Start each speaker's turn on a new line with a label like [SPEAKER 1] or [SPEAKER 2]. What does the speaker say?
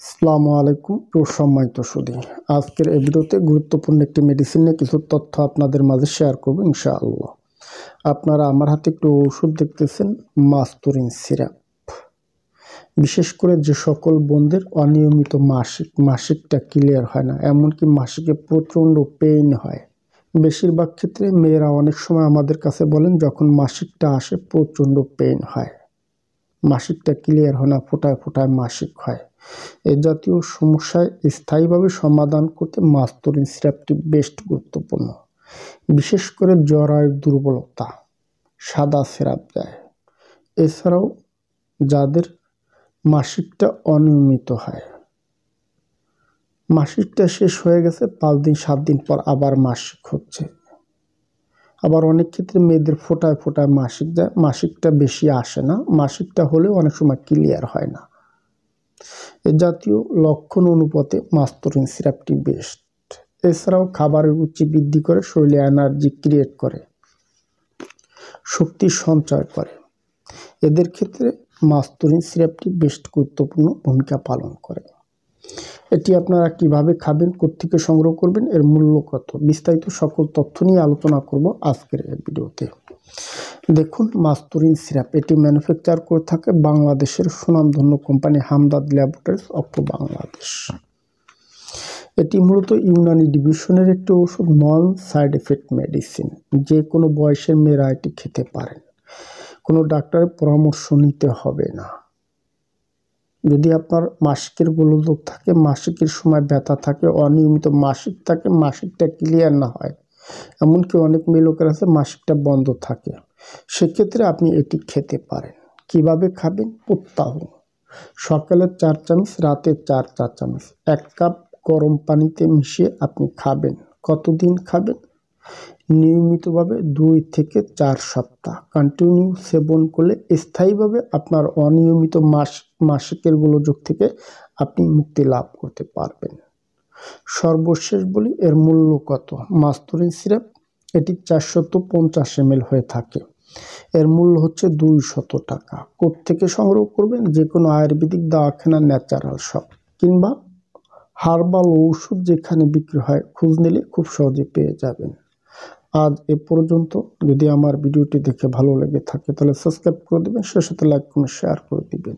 [SPEAKER 1] আসসালামু আলাইকুম সম্মানিত সুধী, আজকের এই ভিডিওতে গুরুত্বপূর্ণ একটি মেডিসিন নিয়ে কিছু তথ্য আপনাদের মাঝে শেয়ার করব ইনশাআল্লাহ। আপনারা আমার হাতে একটু ওষুধ দেখতেছেন, মাস্তুরিন সিরাপ। বিশেষ করে যে সকল বোনদের অনিয়মিত মাসিকটা ক্লিয়ার হয় না, এমনকি মাসিকে প্রচণ্ড পেইন হয়। বেশিরভাগ ক্ষেত্রে মেয়েরা অনেক সময় আমাদের কাছে বলেন যখন মাসিকটা আসে প্রচণ্ড পেইন হয়, মাসিকটা ক্লিয়ার হয় না, ফোটায় ফোটায় মাসিক হয়। এ জাতীয় সমস্যায় স্থায়ীভাবে সমাধান করতে মাস্তুরিন সিরাপটি বেশ গুরুত্বপূর্ণ। বিশেষ করে জরায়ুর দুর্বলতা সাদা সিরাপ দেয়। এছাড়াও যাদের মাসিকটা অনিয়মিত হয়, মাসিকটা শেষ হয়ে গেছে 5 দিন 7 দিন পর আবার মাসিক হচ্ছে, আবার অনেক ক্ষেত্রে মেয়েদের ফোটায় ফোটায় মাসিক যায়, মাসিকটা বেশি আসে না, মাসিকটা হলেও অনেক সময় ক্লিয়ার হয় না। এ জাতীয় লক্ষণ অনুপাতে মাস্তুরিন সিরাপটি বেস্ট। এছাড়াও খাবারের রুচি বৃদ্ধি করে, শরীরে এনার্জি ক্রিয়েট করে, শক্তি সঞ্চয় করে। এদের ক্ষেত্রে মাস্তুরিন সিরাপটি বেস্ট গুরুত্বপূর্ণ ভূমিকা পালন করে। এটি আপনারা কিভাবে খাবেন, কোত্থেকে সংগ্রহ করবেন, এর মূল্য কত, বিস্তারিত সকল তথ্য নিয়ে আলোচনা করব আজকের এই ভিডিওতে। দেখুন, মাস্তুরিন সিরাপ এটি ম্যানুফ্যাকচার করে থাকে বাংলাদেশের সুনামধন্য company Hamdard laboratories of Bangladesh. এটি মূলত ইউনানি ডিভিশনের একটি ওষুধ, নন সাইড এফেক্ট মেডিসিন। যে কোনো বয়সের মেয়েরা এটি খেতে পারেন, কোনো ডাক্তারের পরামর্শ নিতে হবে না। যদি আপনার মাসিকের গোলযোগ থাকে, মাসিকের সময় ব্যথা থাকে, অনিয়মিত মাসিক থাকে, মাসিকটা ক্লিয়ার না হয়, এমনকি অনেক মেয়ে লোকের আছে মাসিকটা বন্ধ থাকে, সেক্ষেত্রে আপনি এটি খেতে পারেন। কিভাবে খাবেন? প্রত্যাহ সকালে 4 চামচ, রাতে 4 চামচ 1 কাপ গরম পানিতে মিশিয়ে আপনি খাবেন। কতদিন খাবেন? নিয়মিতভাবে 2 থেকে 4 সপ্তাহ কন্টিনিউ সেবন করলে স্থায়ীভাবে আপনার অনিয়মিত মাসিকের গোলযোগ থেকে আপনি মুক্তি লাভ করতে পারবেন। সর্বশেষ বলি, এর মূল্য কত। মাস্তুরিন সিরাপ এটি 450 ml হয়ে থাকে, এর মূল্য হচ্ছে 200 টাকা। কোত্থেকে সংগ্রহ করবেন? যে কোনো আয়ুর্বেদিক দাওয়াখানা, ন্যাচারাল শপ কিংবা হার্বাল ঔষধ যেখানে বিক্রি হয়, খোঁজ নিলে খুব সহজে পেয়ে যাবেন। আজ এ পর্যন্ত। যদি আমার ভিডিওটি দেখে ভালো লেগে থাকে তাহলে সাবস্ক্রাইব করে দেবেন, সে সাথে লাইক কমেন্ট শেয়ার করে দিবেন।